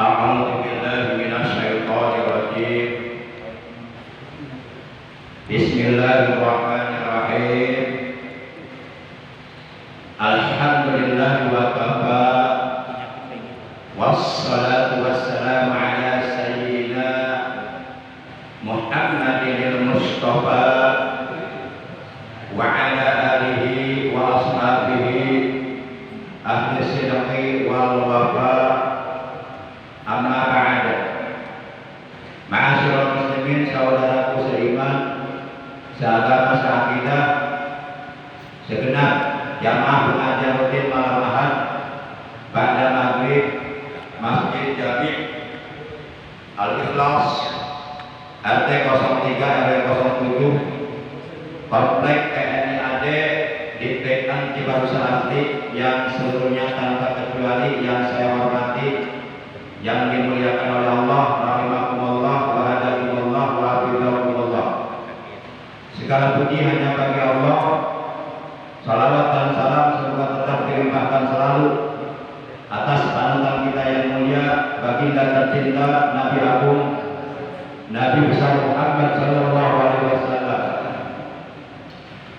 A'udzu billahi minasyaitonir rajim. Bismillahirrahmanirrahim. Alhamdulillah wa kafa. Wassalatu wassalamu ala sayyidina Muhammadil Mustafa wa ala alihi wa ashabihi ahli sidqi wal wafa. Amma ba'd. Ma'asyiral muslimin, saudaraku seiman, seagama, seakidah, segenap jamaah pengajian rutin malam Ahad pada maghrib Masjid Jami' Al-Ikhlas RT 03 RW 07 Komplek TNI AD di Pekan Cibaru Salati, yang seluruhnya tanpa kecuali yang saya hormati, yang dimuliakan oleh Allah, rahimakumullah wa hadakumullah wa hafizakumullah. Segala puji hanya bagi Allah. Salawat dan salam semoga tetap dilimpahkan selalu atas panutan kita yang mulia, baginda tercinta Nabi Agung, Nabi besar Muhammad sallallahu alaihi wasallam,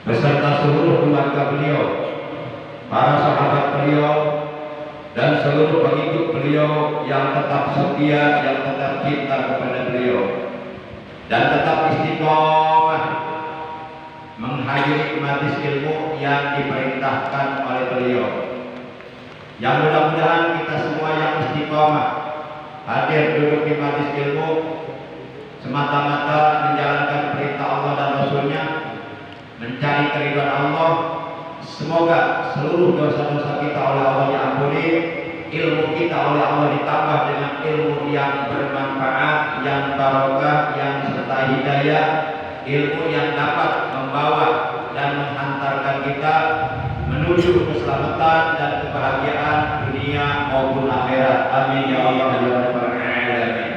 beserta seluruh keluarga beliau, para sahabat beliau, dan seluruh pengikut beliau yang tetap setia, yang tetap cinta kepada beliau, dan tetap istiqomah menghayati majelis ilmu yang diperintahkan oleh beliau. Yang mudah-mudahan kita semua yang istiqomah hadir duduk di majelis ilmu semata-mata menjalankan perintah Allah dan Rasulnya, mencari keridhaan Allah. Semoga seluruh dosa-dosa kita oleh Allah diampuni, ilmu kita oleh Allah ditambah dengan ilmu yang bermanfaat, yang barokah, yang serta hidayah, ilmu yang dapat membawa dan menghantarkan kita menuju keselamatan dan kebahagiaan dunia maupun akhirat. Amin ya Allah ya rabbal alamin.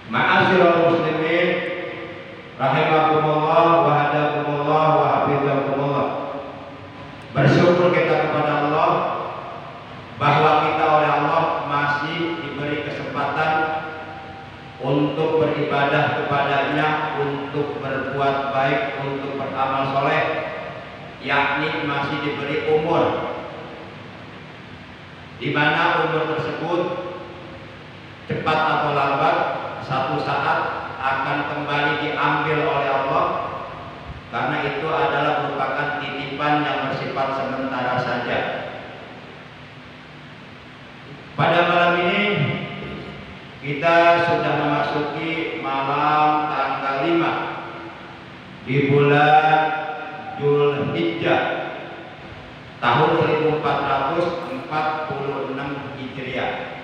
Ma'asyiral muslimin, rahimakumullah wa hadakumullah wa hafizakumullah. Bersyukur kita kepada Allah bahwa kita oleh Allah masih diberi kesempatan untuk beribadah kepadanya, untuk berbuat baik, untuk beramal soleh, yakni masih diberi umur, di mana umur tersebut cepat atau lambat satu saat akan kembali diambil oleh Allah, karena itu adalah merupakan titipan yang bersifat sementara saja. Pada malam ini kita sudah memasuki malam tanggal 5 di bulan Dzulhijjah tahun 1446 Hijriah.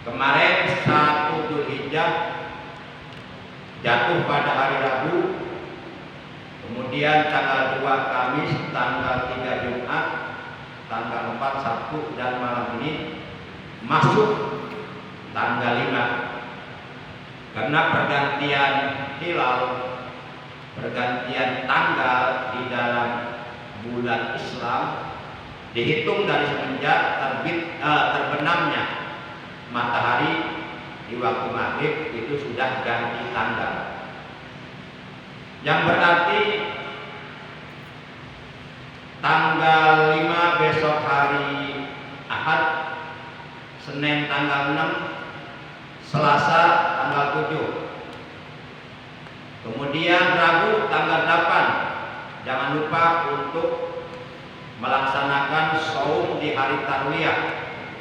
Kemarin 1 Dzulhijjah jatuh pada hari Rabu, kemudian tanggal 2 Kamis, tanggal 3 Jumat, tanggal 4 Sabtu, dan malam ini masuk tanggal 5. Karena pergantian hilal, pergantian tanggal di dalam bulan Islam dihitung dari semenjak terbenamnya matahari di waktu maghrib, itu sudah ganti tanggal, yang berarti tanggal 5 besok hari Ahad, Senin tanggal 6, Selasa tanggal 7, kemudian Rabu tanggal 8. Jangan lupa untuk melaksanakan shaum di hari Tarwiyah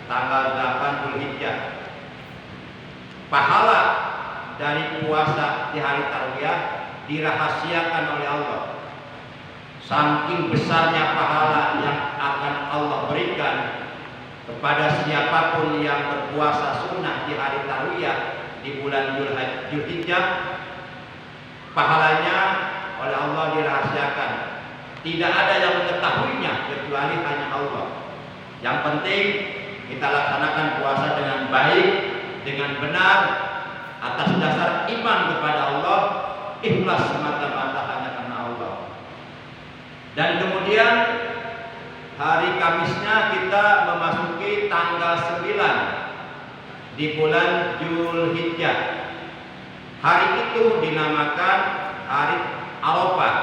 tanggal 8 Dzulhijjah. Pahala dari puasa di hari Tarwiyah dirahasiakan oleh Allah. Saking besarnya pahala yang akan Allah berikan kepada siapapun yang berpuasa sunnah di hari Tarwiyah di bulan Dzulhijjah, pahalanya oleh Allah dirahasiakan. Tidak ada yang mengetahuinya kecuali hanya Allah. Yang penting kita laksanakan puasa dengan baik, dengan benar, atas dasar iman kepada Allah, ikhlas semata-mata hanya karena Allah. Dan kemudian hari Kamisnya kita memasuki tanggal 9 di bulan Zulhijjah. Hari itu dinamakan hari Arafah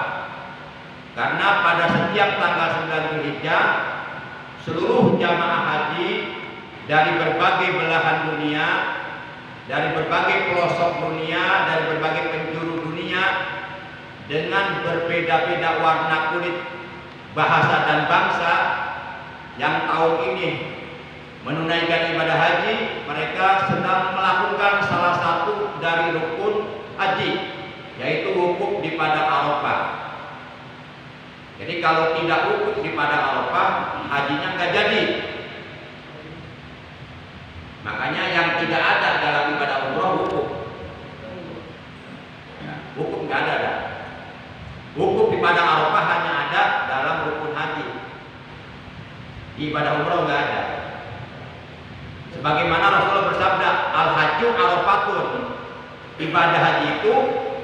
karena pada setiap tanggal 9 Zulhijjah seluruh jamaah haji dari berbagai belahan dunia, dari berbagai pelosok dunia, dari berbagai penjuru dunia dengan berbeda-beda warna kulit, bahasa dan bangsa yang tahun ini menunaikan ibadah haji, mereka sedang melakukan salah satu dari rukun haji, yaitu wukuf di padang Arafah. Jadi kalau tidak wukuf di padang Arafah, hajinya nggak jadi. Makanya yang tidak ada dalam ibadah umroh wukuf. Wukuf nggak ada. Wukuf di padang Arafah hanya ada dalam rukun haji. Di ibadah umroh nggak ada. Sebagaimana Rasulullah bersabda, al-hajju arafatun. Ibadah haji itu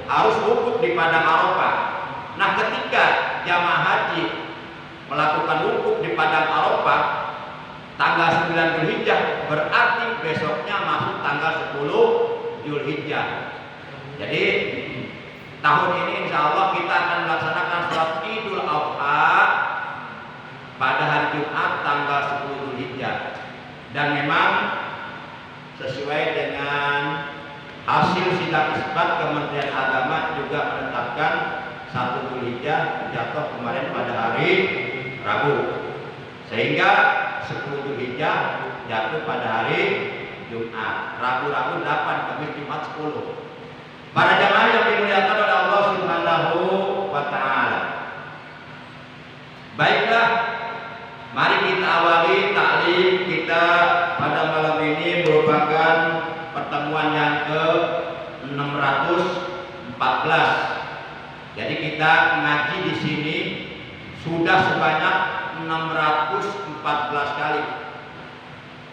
harus wukuf di padang Arafah. Nah, ketika jamaah haji melakukan wukuf di padang Arafah tanggal 9 Zulhijjah, berarti besoknya masuk tanggal 10 Zulhijjah. Jadi tahun ini insya Allah kita akan melaksanakan sholat Idul Adha pada hari Jumat tanggal 10 Zulhijjah. Dan memang sesuai dengan hasil sidang isbat, Kementerian Agama juga menetapkan 1 Zulhijjah jatuh kemarin pada hari Rabu, sehingga 10 Zulhijjah jatuh pada hari Jumat. Rabu 8, Kamis Jumat 10. Para jamaah yang dimuliakan oleh Allah Subhanahu wa Ta'ala, baiklah, mari kita awali taklim kita pada malam ini, merupakan pertemuan yang ke-614. Jadi kita ngaji di sini sudah sebanyak 614 kali.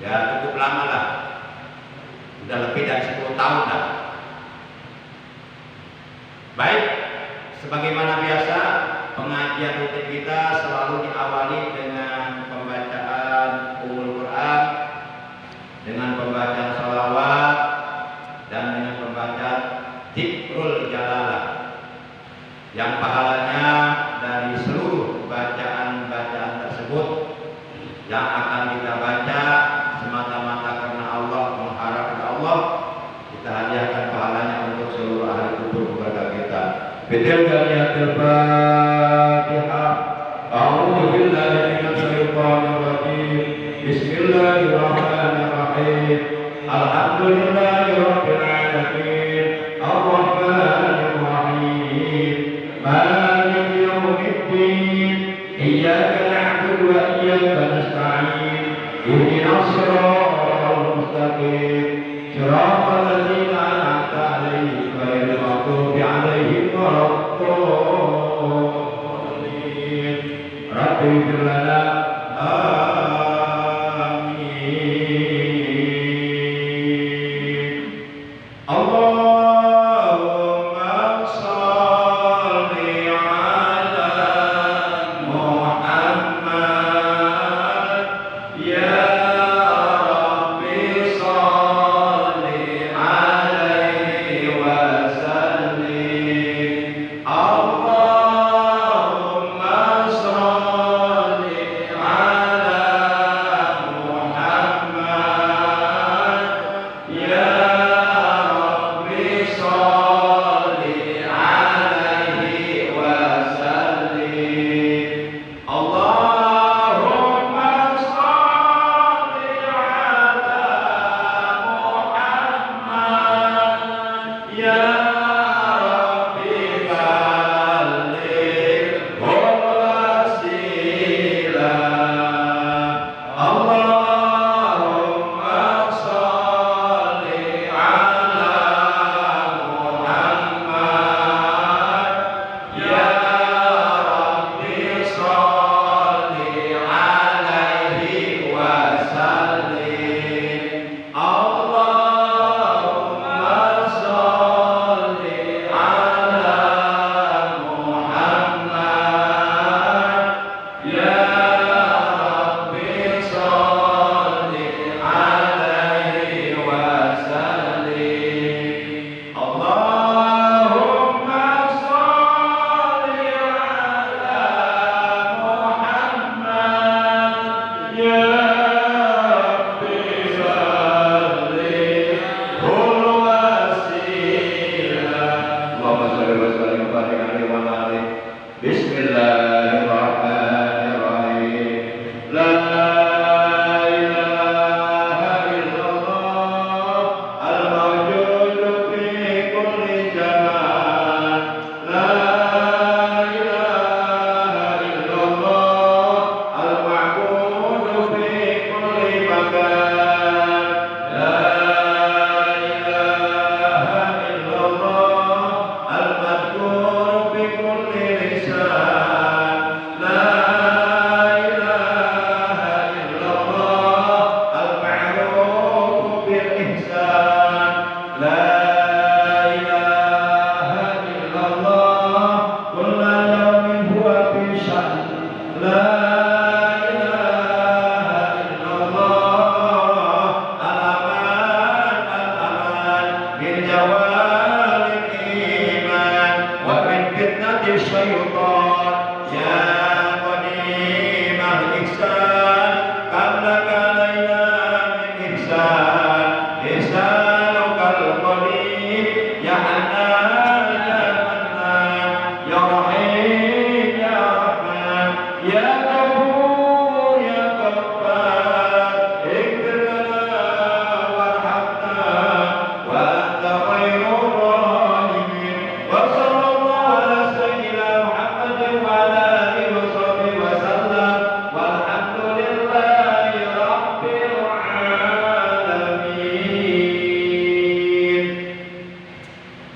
Ya, cukup lama lah. Sudah lebih dari 10 tahun lah. Baik, sebagaimana biasa pengajian rutin kita selalu diawali dengan pembacaan Ummul Quran, dengan pembacaan sholawat, dan dengan pembacaan Dzikrul Jalalah, yang pahalanya dari seluruh bacaan-bacaan tersebut yang akan kita baca semata-mata karena Allah, mengharap kepada Allah, kita hadiahkan pahalanya untuk seluruh ahli kubur keluarga kita. Bitilkaniyatil Fatihah. A'udzu billahi minasy syaithanir rajim. Bismillahirrahmanirrahim. Alhamdulillahirabbil alamin. Arrahmanir rahim. Maliki yaumiddin. Iyyaka na'budu wa iyyaka nasta'in. Ihdinas siratal mustaqim. Siratal ladzina an'amta 'alaihim ghairil maghdubi 'alaihim waladdallin. Rabbi ighfir lana. Bismillahirrahmanirrahim. La ilaha illallah al-mawjudu fi kulli zaman. La ilaha illallah al-ma'budu fi kulli makan. La ilaha illallah al-madhkur fi kulli lisan. La ilaha illallah al-ma'ruf bil ihsan. La ilaha illallah kulla yawmin huwa fi sha'n. La ilaha illallah al-aman al-aman min jawalil iman wa min fitnati syaitan. Ya qadimah ihsan qabla kalaina min ihsan. Ihsanukal qadim ya Hanan ya Mannan ya Rahim ya Rahman ya Ghafur ya Ghaffar. Ighfir lana warhamna wa anta khairur rahimin. Wa sallallahu ala sayyidina Muhammadin wa ala alihi wa sahbihi wa sallam. Walhamdulillahi rabbil alamin.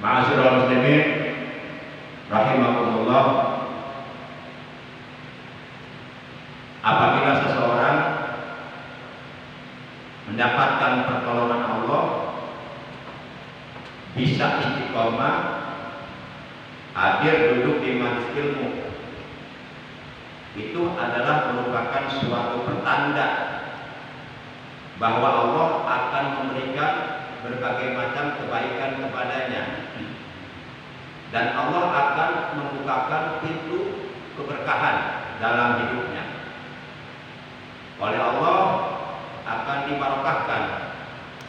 Ma'asyiral muslimin rahimakumullah. Apabila seseorang mendapatkan pertolongan Allah, bisa istiqomah, hadir duduk di majelis ilmu, itu adalah merupakan suatu pertanda bahwa Allah akan memberikan berbagai macam kebaikan kepadanya, dan Allah akan membukakan pintu keberkahan dalam hidupnya. Oleh Allah akan dibarokahkan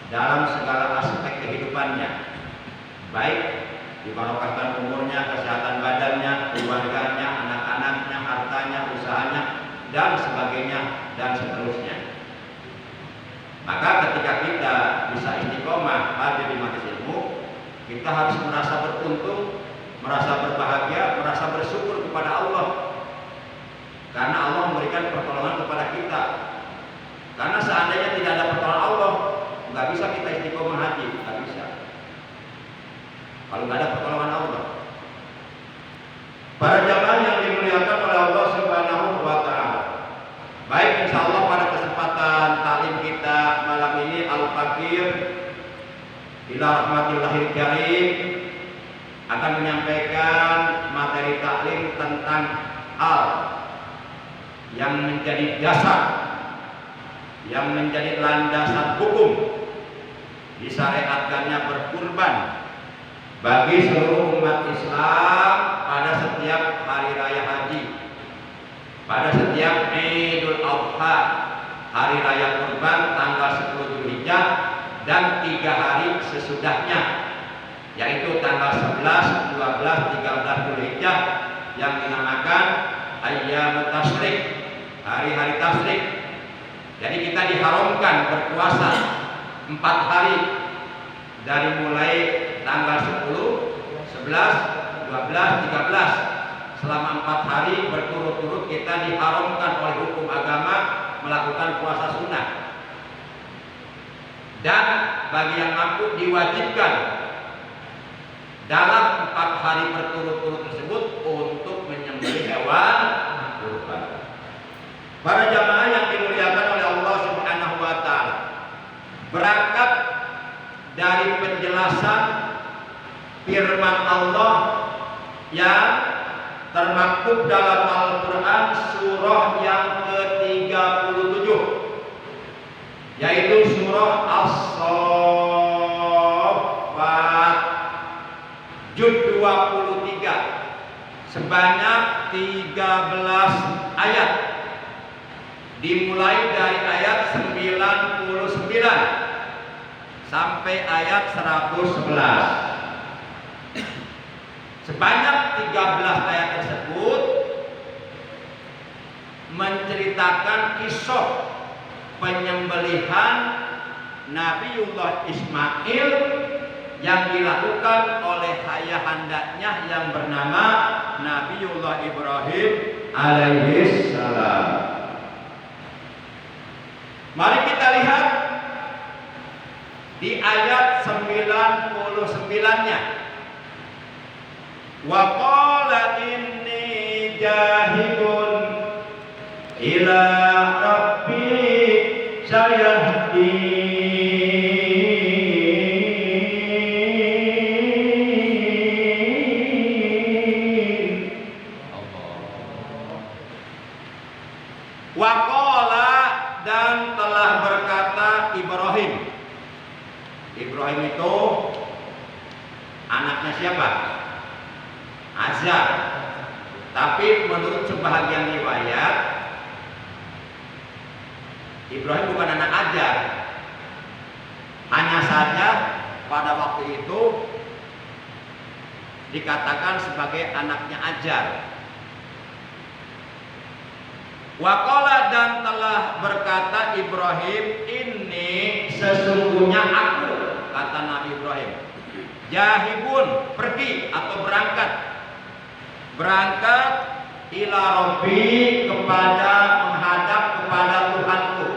dalam segala aspek kehidupannya, baik dibarokahkan umurnya, kesehatan badannya, keluarganya, anak-anaknya, hartanya, usahanya, dan sebagainya, dan seterusnya. Maka ketika kita bisa istiqomah hadir di majelis ilmu, kita harus merasa beruntung, merasa berbahagia, merasa bersyukur kepada Allah, karena Allah memberikan pertolongan kepada kita. Karena seandainya tidak ada pertolongan Allah, nggak bisa kita istiqomah haji, nggak bisa. Kalau nggak ada pertolongan Allah. Para jamaah yang dimuliakan oleh Allah Subhanahu wa Ta'ala, baik insya Allah pada kesempatan taklim kita malam ini Al-Fakir ila rahmatillahil karim akan menyampaikan materi taklim tentang hal yang menjadi dasar, yang menjadi landasan hukum disyariatkannya berkurban bagi seluruh umat Islam pada setiap hari raya haji, pada setiap Idul Adha, hari raya kurban tanggal 10 Zulhijjah, dan 3 hari sesudahnya, yaitu tanggal 11, 12, 13 Zulhijjah yang dinamakan Ayyamut Tasyrik, hari-hari tasyrik. Jadi kita diharamkan berpuasa 4 hari dari mulai tanggal 10, 11, 12, 13. Selama 4 hari berturut-turut kita diharamkan oleh hukum agama melakukan puasa sunnah. Dan bagi yang mampu diwajibkan dalam 4 hari berturut-turut tersebut untuk menyembelih hewan kurban. Para jamaah yang dimuliakan oleh Allah Subhanahu wa Ta'ala, berangkat dari penjelasan firman Allah yang termaktub dalam Al-Quran surah yang ke-37, yaitu surah As-Saffat juz 23, sebanyak 13 ayat, dimulai dari ayat 99 sampai ayat 111. Sebanyak 13 ayat tersebut menceritakan kisah penyembelihan Nabiullah Ismail yang dilakukan oleh ayahandanya yang bernama Nabiullah Ibrahim alaihi salam. Mari kita lihat di ayat 99-nya. Wa qala inni jahidun ila rabbi sayahdin. Waqala, dan telah berkata Ibrahim. Ibrahim itu anaknya siapa? Azar. Tapi menurut sebahagian riwayat, Ibrahim bukan anak Azar. Hanya saja pada waktu itu dikatakan sebagai anaknya Azar. Waqala, dan telah berkata Ibrahim, ini sesungguhnya aku, kata Nabi Ibrahim, jahibun, pergi atau berangkat ila Rabbi, menghadap kepada Tuhanku.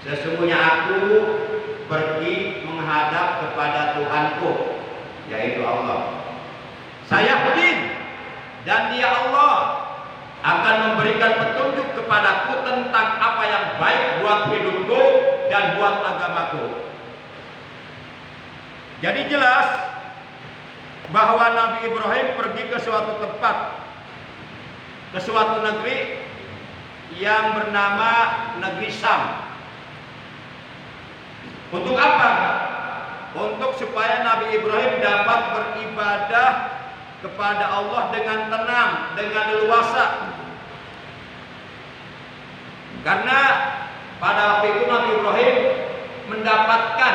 Sesungguhnya aku pergi menghadap kepada Tuhanku, yaitu Allah. Saya yakin, dan Dia Allah akan memberikan petunjuk kepadaku tentang apa yang baik buat hidupku dan buat agamaku. Jadi jelas bahwa Nabi Ibrahim pergi ke suatu tempat, ke suatu negeri yang bernama negeri Sam. Untuk apa? Untuk supaya Nabi Ibrahim dapat beribadah kepada Allah dengan tenang, dengan leluasa. Karena pada waktu itu Nabi Ibrahim mendapatkan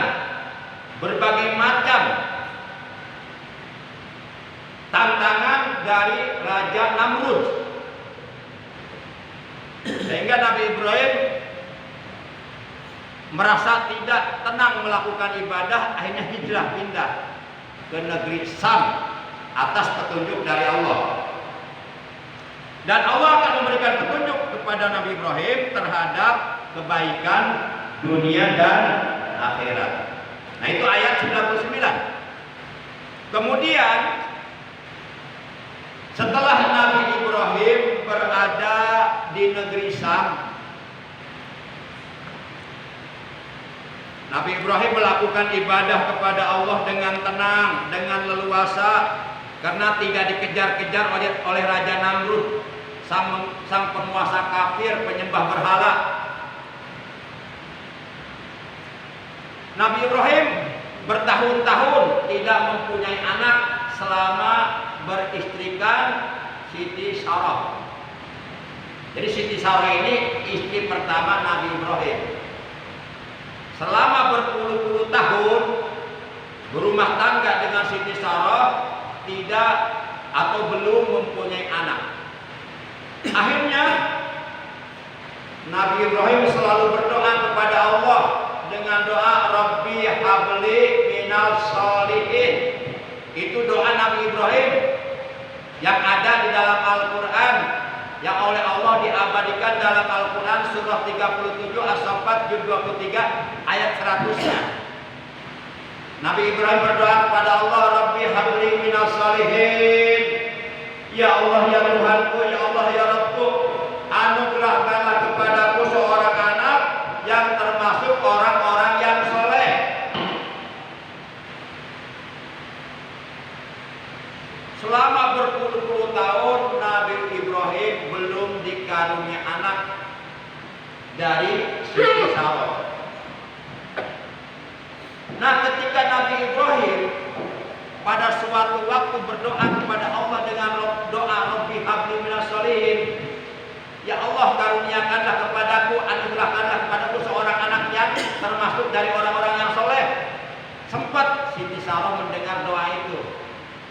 berbagai macam tantangan dari Raja Namrud. Sehingga Nabi Ibrahim merasa tidak tenang melakukan ibadah, akhirnya hijrah pindah ke negeri Sam atas petunjuk dari Allah. Dan Allah akan memberikan petunjuk kepada Nabi Ibrahim terhadap kebaikan dunia dan akhirat. Nah, itu ayat 99. Kemudian setelah Nabi Ibrahim berada di negeri Sam, Nabi Ibrahim melakukan ibadah kepada Allah dengan tenang, dengan leluasa, karena tidak dikejar-kejar oleh Raja Namrud, sang penguasa kafir, penyembah berhala. Nabi Ibrahim bertahun-tahun tidak mempunyai anak selama beristrikan Siti Sarah. Jadi Siti Sarah ini istri pertama Nabi Ibrahim. Selama berpuluh-puluh tahun berumah tangga dengan Siti Sarah, tidak atau belum mempunyai anak. Akhirnya Nabi Ibrahim selalu berdoa kepada Allah dengan doa Rabbi habli minal sholihin. Itu doa Nabi Ibrahim yang ada di dalam Al-Quran, yang oleh Allah diabadikan dalam Al-Quran surah 37 As-Saffat juz 23 ayat 100-nya. Nabi Ibrahim berdoa kepada Allah, Rabbi habli minas sholihin. Ya Allah ya Tuhanku, ya Allah ya Rabbku, anugerahkanlah kepadaku seorang anak yang termasuk orang-orang yang soleh. Selama berpuluh-puluh tahun Nabi Ibrahim belum dikarunia anak dari Siti Sarah. Nah, ketika Nabi Ibrahim pada suatu waktu berdoa kepada Allah dengan doa Rabbi habli minas sholihin, ya Allah karuniakanlah kepadaku, anugerahkanlah kepadaku seorang anak yang termasuk dari orang-orang yang soleh. Sempat Siti Sarah mendengar doa itu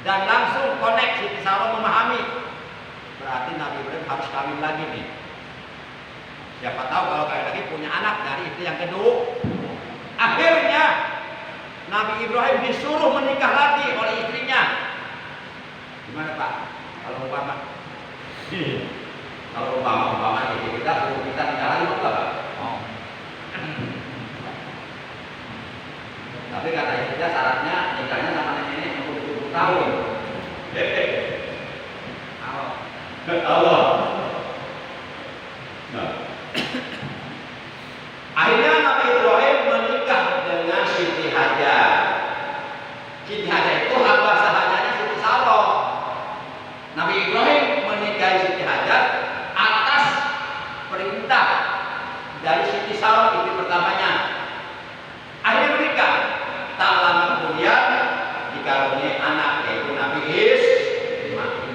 dan langsung connect, Siti Sarah memahami berarti Nabi Ibrahim harus kawin lagi nih. Siapa tahu kalau kawin lagi punya anak dari istri yang kedua. Akhirnya Nabi Ibrahim disuruh menikah lagi oleh istrinya. Gimana Pak? Kalau umpama istri kita suruh kita nikah lagi mau Pak? Oh. Tapi kata istrinya syaratnya nikahnya sama nenek untuk 70 tahun. Allah. Nah. Akhirnya Nabi Ibrahim menikah dengan Siti Hajar. Siti Hajar itu hamba sahajanya Siti Saroh. Nabi Ibrahim menikahi Siti Hajar atas perintah dari Siti Saroh, istri pertamanya. Akhirnya menikah. Tak lama kemudian dikaruniai anak, yaitu Nabi Ismail.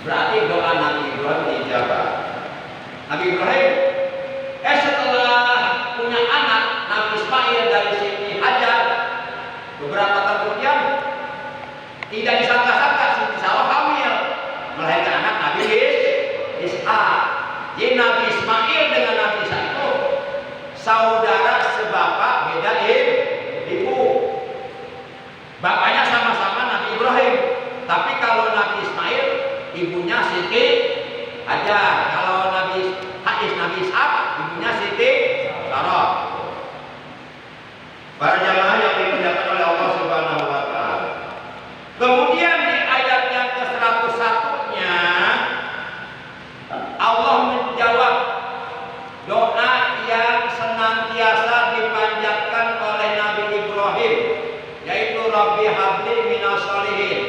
Berarti doa Nabi Ibrahim dijawab. Nabi Ibrahim setelah punya anak Nabi Ismail dari Siti Hajar, beberapa tahun kemudian tidak disangka-sangka Siti Saroh hamil, melahirkan anak Nabi Ishak. Jadi Nabi Ismail dengan Nabi Ishak itu saudara sebapak beda ibu. Bapaknya sama-sama Nabi Ibrahim, tapi kalau Nabi Ismail ibunya Siti Hajar, kalau Nabi Ishak ibunya Siti Saroh. Para jamaah yang dimuliakan oleh Allah Subhanahu wa taala. Kemudian di ayat yang ke-101-nya Allah menjawab doa yang senantiasa dipanjatkan oleh Nabi Ibrahim, yaitu Rabbi habli minas sholihin.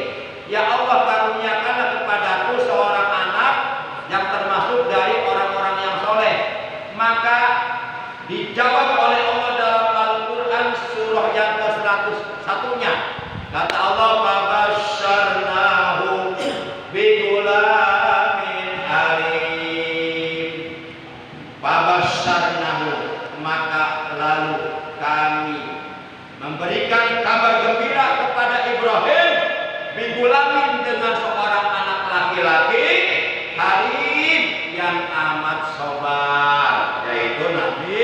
Ya Allah, karuniakanlah kepadaku seorang anak yang termasuk dari orang-orang yang soleh. Maka dijawab oleh Allah dalam Al-Quran surah yang ke-101-nya. Kata Allah, "Fabasyarnahu bigulamin halim." Fabasyarnahu, maka lalu kami memberikan kabar gembira kepada Ibrahim bigulamin, dengan seorang anak laki-laki halim yang amat sabar, yaitu Nabi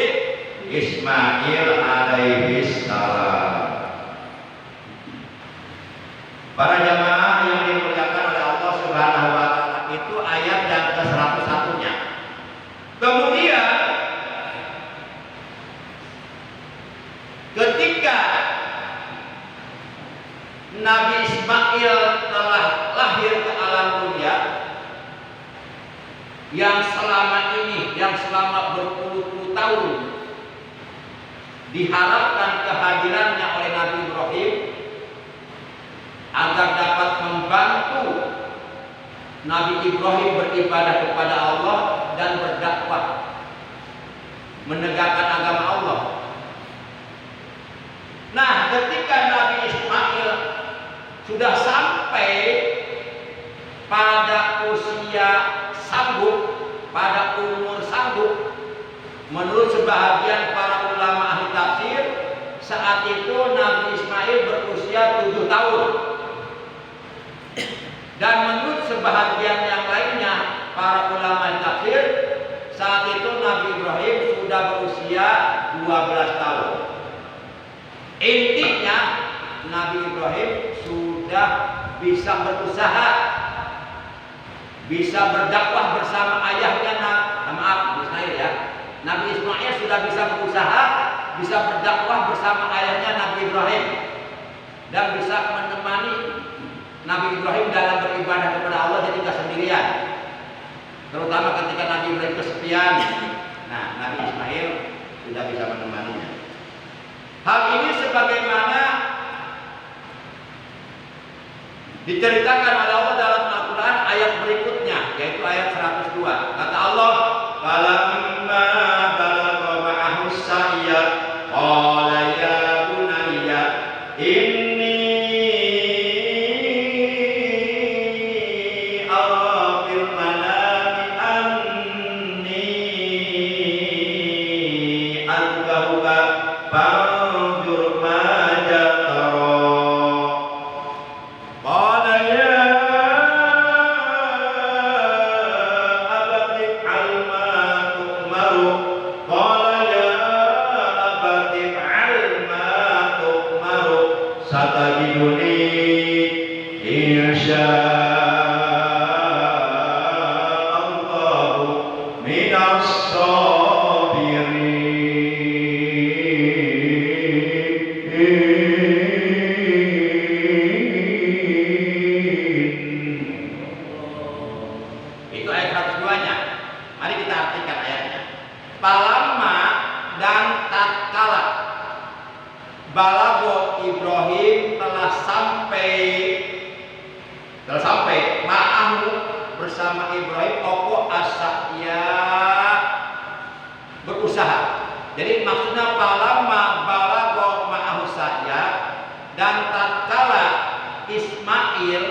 Ismail alaihi salam. Para jamaah yang dimuliakan oleh Allah Subhanahu wa taala, itu ayat yang ke-101-nya. Kemudian ketika Nabi Ismail telah lahir ke alam dunia, yang selama berpuluh-puluh tahun diharapkan kehadirannya oleh Nabi Ibrahim agar dapat membantu Nabi Ibrahim beribadah kepada Allah dan berdakwah menegakkan agama Allah. Nah, ketika Nabi Ismail sudah sampai pada usia sanggup, pada umur sanggup, menurut sebahagian para ulama ahli tafsir, saat itu Nabi Ismail berusia 7 tahun. Dan menurut sebahagian yang lainnya para ulama ahli tafsir, saat itu Nabi Ibrahim sudah berusia 12 tahun. Intinya Nabi Ibrahim sudah bisa berusaha, bisa berdakwah bersama ayahnya. Ismail ya. Nabi Ismail sudah bisa berusaha, bisa berdakwah bersama ayahnya Nabi Ibrahim, dan bisa menemani Nabi Ibrahim dalam beribadah kepada Allah, jadi tidak sendirian. Terutama ketika Nabi Ibrahim kesepian, nah Nabi Ismail sudah bisa menemaninya. Hal ini sebagaimana diceritakan oleh Allah dalam Al-Quran ayat berikutnya, yaitu ayat 102. Kata Allah, "Falamma balagha ma'ahu as-sa'ya qala ya bunayya inni ara fil manami anni azbahuka fanzur ma tara." Qala ya bersama Ibrahim pokok asaknya berusaha. Jadi maksudnya falamma balagha ma'ahu sa'ya, dan tatkala Ismail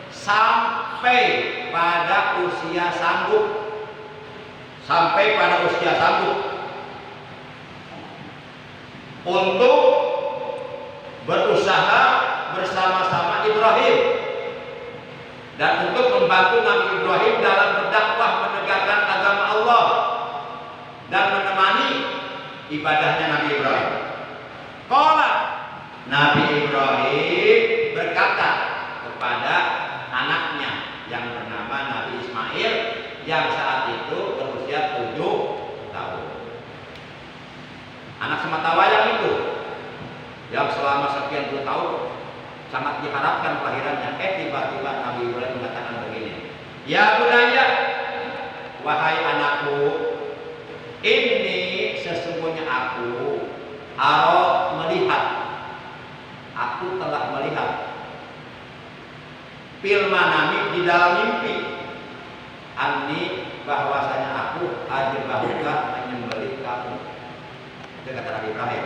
sampai pada usia sanggup, untuk berusaha bersama-sama Ibrahim dan untuk membantu Nabi Ibrahim dalam berdakwah menegakkan agama Allah dan menemani ibadahnya Nabi Ibrahim. Qala, Nabi Ibrahim berkata kepada anaknya yang bernama Nabi Ismail yang saat itu berusia 7 tahun. Anak sematawayang itu yang selama sekian puluh tahun sangat diharapkan kelahirannya. Tiba-tiba Nabi Ibrahim mengatakan begini, ya bunayya, wahai anakku, ini sesungguhnya aku telah melihat fil manami, di dalam mimpi, anni, bahwasanya aku ajbahuka, menyembelih kamu. Itu kata Nabi Ibrahim.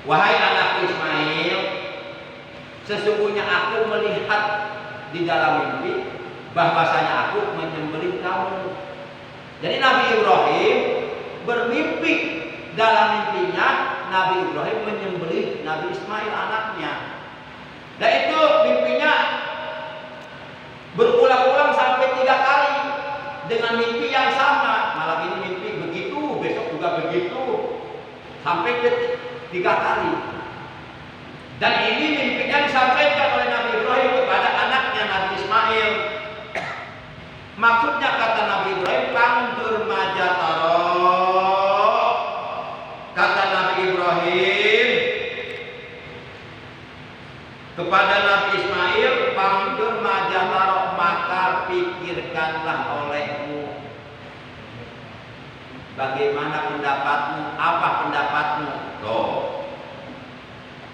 Wahai anakku Ismail, sesungguhnya aku melihat di dalam mimpi bahwasanya aku menyembelih kamu. Jadi Nabi Ibrahim bermimpi, dalam mimpinya Nabi Ibrahim menyembelih Nabi Ismail anaknya. Dan itu mimpinya berulang-ulang sampai 3 kali dengan mimpi yang sama. Malam ini mimpi begitu, besok juga begitu, sampai 3 kali. Dan ini mimpinya disampaikan oleh Nabi Ibrahim kepada anaknya Nabi Ismail. Maksudnya kata Nabi Ibrahim, "Pandur majataro." Kata Nabi Ibrahim kepada Nabi Ismail, "Pandur majataro," maka pikirkanlah olehmu. Bagaimana pendapatmu? Apa pendapatmu? Loh.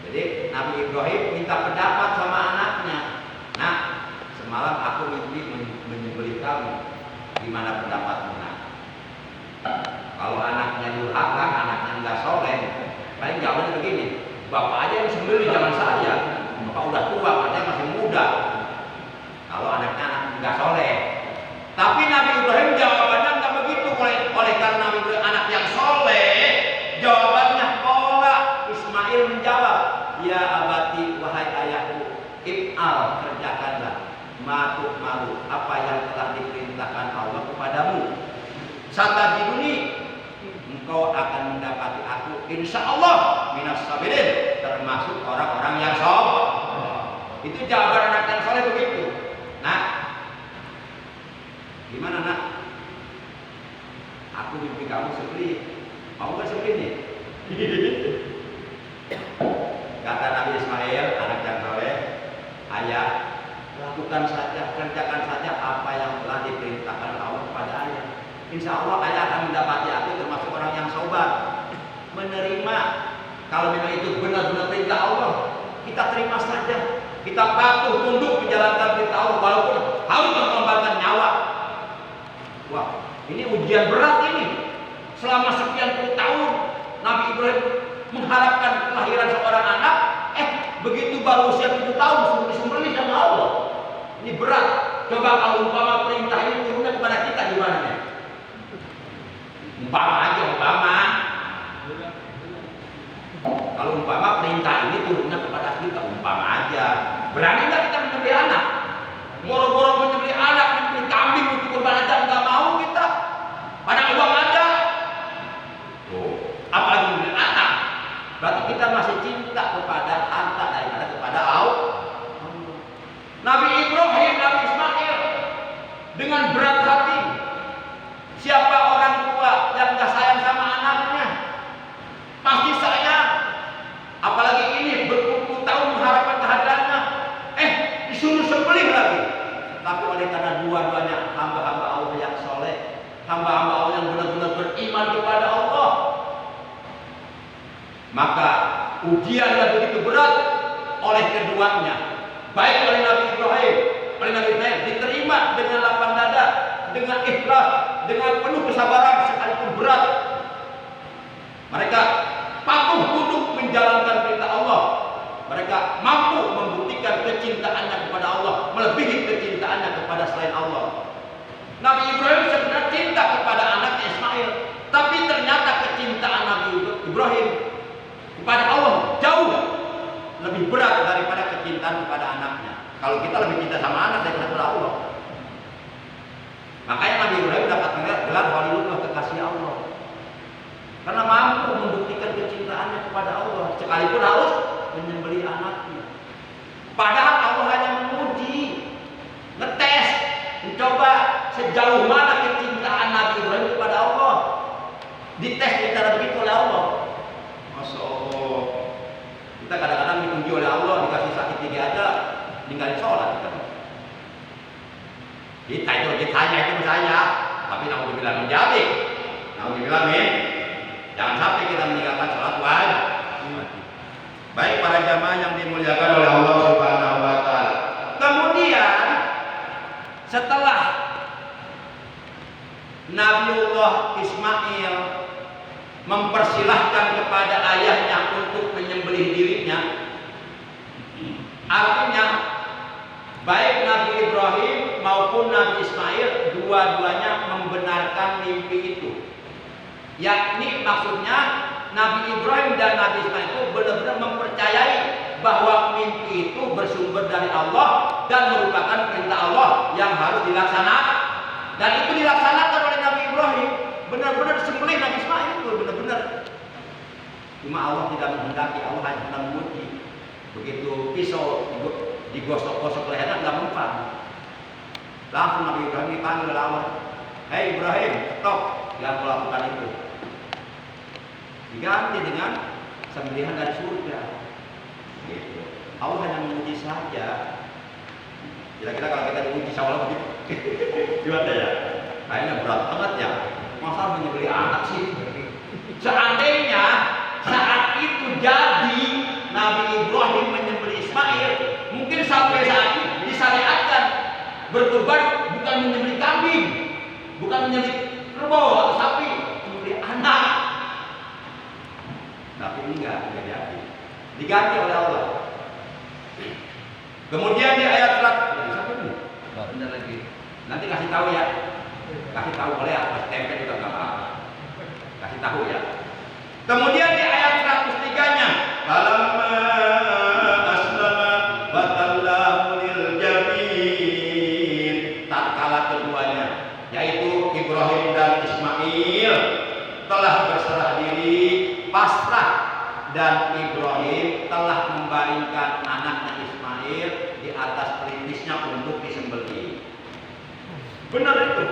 Jadi Nabi Ibrahim minta pendapat sama anaknya. Nah, semalam aku mimpi menyembelih kamu. Gimana pendapatmu, nak? Kalau anaknya durhaka, anaknya nggak soleh, paling jawabannya begini, bapak aja yang sembelih, jangan saya. Bapak udah tua, katanya masih muda. Kalau anaknya anak nggak soleh. Tapi Nabi Ibrahim jawabannya nggak begitu. Oleh karena Nabi Ibrahim anak yang soleh, jawabannya pola. Ismail menjawab, ya abati, wahai ayahku, if'al, kerjakanlah, matuk malu, apa yang telah diperintahkan Allah kepadamu. Satajiduni, engkau akan mendapati aku, insya Allah, minas sabirin, termasuk orang-orang yang soleh. Itu jawaban anak yang soleh begitu. Nah, gimana nak? Aku mimpi kamu sembelih, mau nggak sembelih nih? Kata Nabi Ismail, anak yang soleh, ayah, lakukan saja, kerjakan saja apa yang telah diperintahkan Allah kepada ayah. Insya Allah ayah akan mendapati aku termasuk orang yang sabar, menerima. Kalau memang itu benar-benar perintah Allah, kita terima saja. Kita patuh tunduk menjalankan perintah Allah walaupun harus mengorbankan nyawa. Wah, ini ujian berat ini. Selama sekian puluh tahun Nabi Ibrahim mengharapkan kelahiran seorang anak, begitu baru usia 7 tahun suruh disembelih sama Allah. Ini berat. Coba kalau umpama perintah ini turunnya kepada kita gimana nih? Umpama. Kalau umpama perintah ini turunnya kepada kita, umpama aja. Berani nggak kita menyembelih anak? Boro-boro menyembelih anak, menyembelih kambing untuk kurban aja nggak mau kita. Padahal uang ada. Tuh, apalagi menyembelih anak? Berarti kita masih cinta kepada harta daripada kepada Allah. Nabi Ibrahim, Nabi Ismail dengan berat hati. Siapa orang tua yang nggak sayang sama anaknya? Pasti sayang. Apalagi ini berpuluh tahun mengharapkan kehadirannya, disuruh sembelih lagi. Tapi oleh karena dua-duanya hamba-hamba Allah yang soleh, hamba-hamba Allah yang benar-benar beriman kepada Allah, maka ujian yang begitu berat oleh keduanya, baik oleh Nabi Ibrahim, oleh Nabi Ismail, diterima dengan lapang dada. dengan ikhlas, dengan penuh kesabaran sekalipun berat. Mereka patuh tunduk menjalankan perintah Allah. Mereka mampu membuktikan kecintaannya kepada Allah melebihi kecintaannya kepada selain Allah. Nabi Ibrahim sebenarnya cinta kepada anaknya Ismail, tapi ternyata kecintaan Nabi Ibrahim kepada Allah jauh lebih berat daripada kecintaan kepada anaknya. Kalau kita lebih cinta sama anak daripada kepada Allah. Makanya Nabi Ibrahim dapat gelar Khalilullah, kekasih Allah. Karena mampu membuktikan kecintaannya kepada Allah, sekalipun harus menyembelih anaknya. Padahal Allah hanya menguji, ngetes, mencoba sejauh mana kecintaan Nabi Ibrahim kepada Allah. Dites secara begitu oleh Allah. Masya Allah. Kita kadang-kadang diuji oleh Allah, dikasih sakit gigi aja, ninggalin sholat kita. Kita itu hanya itu saya, tapi naudzubillah menjadi, naudzubillah min. Jangan sampai kita meninggalkan sholat wajib. Baik para jamaah yang dimuliakan oleh Allah Subhanahu wa taala. Kemudian setelah Nabiullah Ismail mempersilahkan kepada ayahnya untuk menyembelih dirinya, artinya baik Nabi Ibrahim maupun Nabi Ismail dua-duanya membenarkan mimpi itu. Yakni maksudnya Nabi Ibrahim dan Nabi Ismail itu benar-benar mempercayai bahwa mimpi itu bersumber dari Allah dan merupakan perintah Allah yang harus dilaksanakan. Dan itu dilaksanakan oleh Nabi Ibrahim. Benar-benar sembelih Nabi Ismail itu benar-benar. Cuma Allah tidak menghendaki, Allah hanya sedang menguji. Begitu pisau digosok-gosok lehernya nggak mempan. Langsung Nabi Ibrahim dipanggil oleh Allah. Hei Ibrahim, stop, jangan melakukan itu. Diganti dengan sembelihan dari surga. Gitu. Allah hanya menguji saja. Kira-kira kalau kita diuji sama Allah begitu, gimana ya? Kayaknya berat banget ya. Masa menyembelih anak sih? Seandainya saat itu jadi Nabi Ibrahim menyembelih Ismail, mungkin sampai saat ini disyariatkan berkorban bukan menyembelih kambing, bukan menyembelih kerbau atau sapi, menyembelih anak. Tapi ini enggak jadi. Diganti oleh Allah. Kemudian di ayat 100, benar lagi. Nanti kasih tahu ya. Kasih tahu boleh atau tempel juga enggak apa-apa. Kasih tahu ya. Kemudian di ayat 103-nya, falamma aslama wa tallahu lil jabin. Tatkala keduanya, yaitu Ibrahim dan Ismail telah berserah diri, pasrah, dan Ibrahim telah membaringkan anaknya Ismail di atas perintisnya untuk disembelih. Benar itu,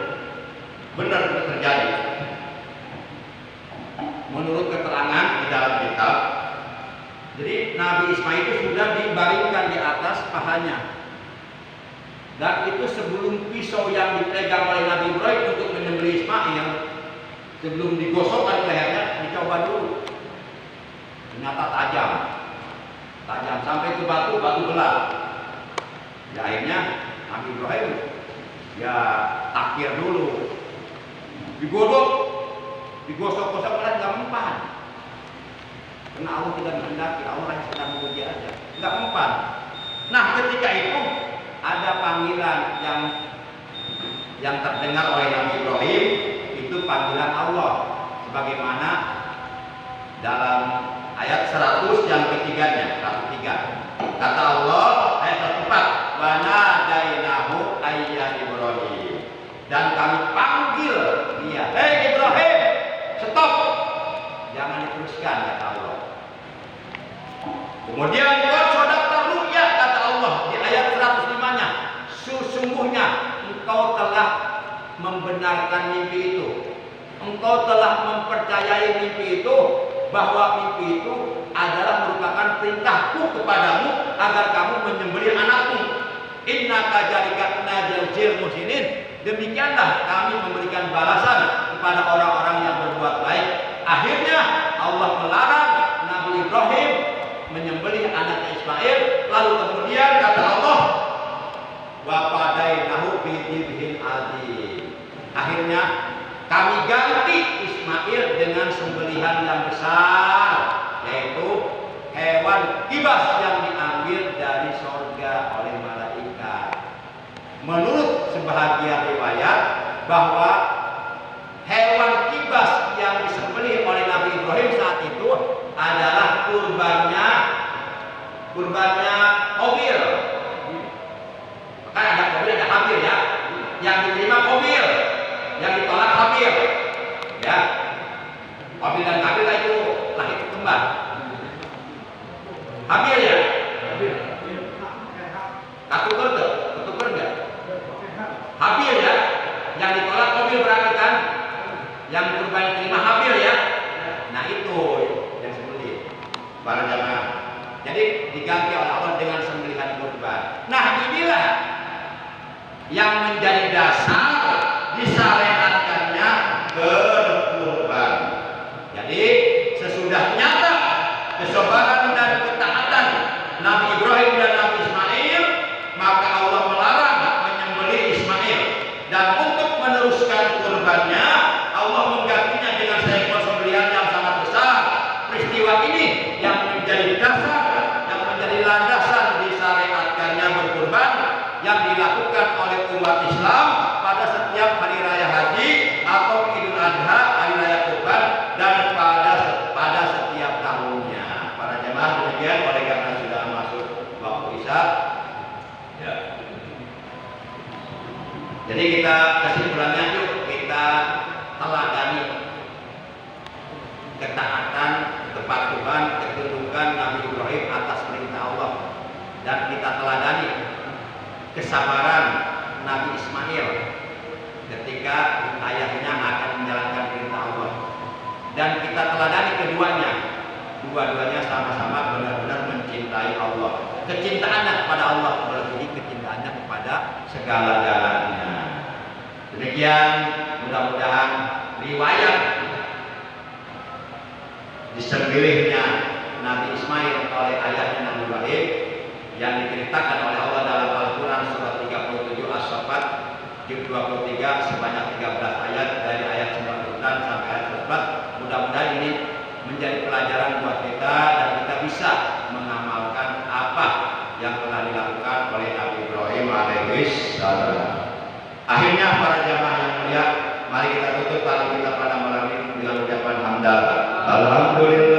benar terjadi. Menurut keterangan di dalam kitab, jadi Nabi Ismail itu sudah dibaringkan di atas pahanya, dan itu sebelum pisau yang dipegang oleh Nabi Ibrahim untuk menyembelih Ismail, sebelum digosokkan lehernya, dicoba dulu. Ternyata tajam sampai ke batu belah. Ya akhirnya Nabi Ibrahim ya takbir dulu, digodok, digosok-gosok dan nggak mempan. Karena Allah tidak menghendaki, Allah hanya sedang menguji aja, nggak mempan. Nah ketika itu ada panggilan yang terdengar oleh Nabi Ibrahim, itu panggilan Allah, sebagaimana dalam ayat 100 yang ketiganya, 103. Kata Allah, ayat 104, wa nadainahu ayya Ibrahim. Dan kami panggil dia, hei Ibrahim, stop, jangan diteruskan, kata Allah. Kemudian qad sadaqta ru'ya, kata Allah di ayat 105-nya, sesungguhnya engkau telah membenarkan mimpi itu, engkau telah mempercayai mimpi itu, bahwa mimpi itu adalah merupakan perintahku kepadamu agar kamu menyembelih anakmu. Innaka jalika najzil muhsinin. Demikianlah kami memberikan balasan kepada orang-orang yang berbuat baik. Akhirnya Allah melarang Nabi Ibrahim menyembelih anaknya Ismail. Lalu kemudian kata Allah, wa fadainahu bi dzibhin adzim. Akhirnya kami ganti Ismail dengan sembelihan yang besar, yaitu hewan kibas yang diambil dari sorga oleh malaikat. Menurut sebahagian riwayat bahwa hewan kibas yang disembelih oleh Nabi Ibrahim saat itu adalah kurbannya Qabil. Kan ada Qabil, ada Habil ya. Yang diterima Qabil, yang ditolak Habil. Ya. Qabil dan Habil itu lahir kembar. Habil ya. Ketuker enggak? Habil ya. Yang ditolak Qabil berarti kan? Yang kurban diterima Habil ya. Nah itu yang sembelih para jamaah. Jadi diganti oleh Allah dengan sembelihan kurban. Nah inilah yang menjadi dasar disyariatkannya berkurban. Jadi sesudah nyata kesabaran dan ketaatan Nabi Ibrahim dan Nabi Ismail, maka Allah melarang menyembelih Ismail, dan untuk meneruskan kurbannya Allah menggantinya dengan seekor sembelihan yang sangat besar. Peristiwa ini yang menjadi dasar, yang menjadi landasan disyariatkannya berkurban, yang dilakukan oleh umat Islam pada setiap hari raya haji atau Idul Adha, hari raya kurban, dan pada setiap tahunnya. Para jemaah demikian, oleh karena sudah masuk waktu isya, ya. Jadi kita kesimpulannya yuk kita teladani ketaatan, kepatuhan, ketundukan Nabi Ibrahim atas perintah Allah, dan kita teladani kesabaran Nabi Ismail ketika ayahnya akan menjalankan perintah Allah, dan kita teladani dua-duanya sama-sama benar-benar mencintai Allah. Kecintaannya kepada Allah melebihi kecintaannya kepada segala-galanya. Demikian, mudah-mudahan riwayat disembelihnya Nabi Ismail oleh ayahnya Nabi Ibrahim yang diceritakan oleh Allah dalam Al-Quran surat 37 As-Saffat juz 23 sebanyak 13 ayat dari ayat 96 sampai ayat 14. Mudah-mudahan ini menjadi pelajaran buat kita dan kita bisa mengamalkan apa yang telah dilakukan oleh Nabi Ibrahim alaihissalam. Akhirnya para jamaah yang mulia, mari kita tutup tali kita pada malam ini dengan ucapan hamdalah. Alhamdulillah.